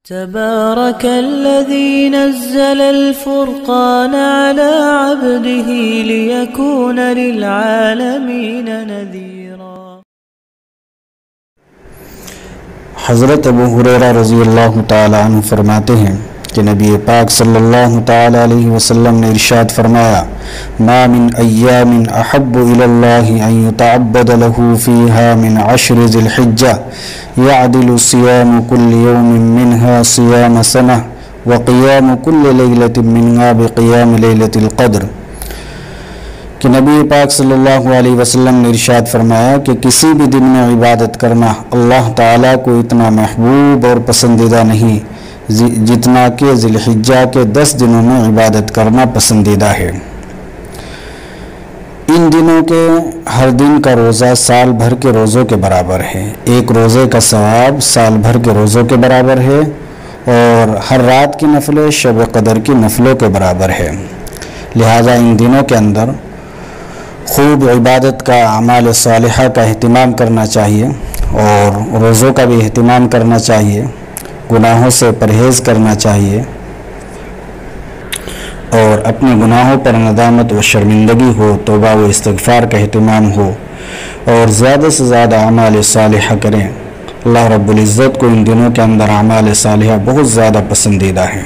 تبارك الذي نزل الفرقان على عبده ليكون للعالمين نذيرا۔ حضرت ابو ہریرہ رضی اللہ تعالی عنہ فرماتے ہیں کہ نبی پاک صلی اللہ تعالی علیہ وسلم نے ارشاد فرمایا، ما من ایام احب الی اللہ ان یتعبد له فیها من 10 ذی الحجہ یعدل صیام کل یوم منها صیام سنہ وقیام کل لیلۃ منها بقیام لیلۃ القدر، کہ نبی پاک صلی اللہ علیہ وسلم نے ارشاد فرمایا کہ کسی بھی دن میں عبادت کرنا اللہ تعالیٰ کو اتنا محبوب اور پسندیدہ نہیں جتنا کہ ذی الحجہ کے 10 دنوں میں عبادت کرنا پسندیدہ ہے۔ ان دنوں کے ہر دن کا روزہ سال بھر کے روزوں کے برابر ہے، ایک روزے کا ثواب سال بھر کے روزوں کے برابر ہے، اور ہر رات کی نفلیں شب قدر کی نفلوں کے برابر ہے۔ لہذا ان دنوں کے اندر خوب عبادت کا، اعمال صالحہ کا اہتمام کرنا چاہیے، اور روزوں کا بھی اہتمام کرنا چاہیے، گناہوں سے پرہیز کرنا چاہیے، اور اپنے گناہوں پر ندامت و شرمندگی ہو، توبہ و استغفار کا اہتمام ہو، اور زیادہ سے زیادہ اعمال صالحہ کریں۔ اللہ رب العزت کو ان دنوں کے اندر اعمال صالحہ بہت زیادہ پسندیدہ ہیں۔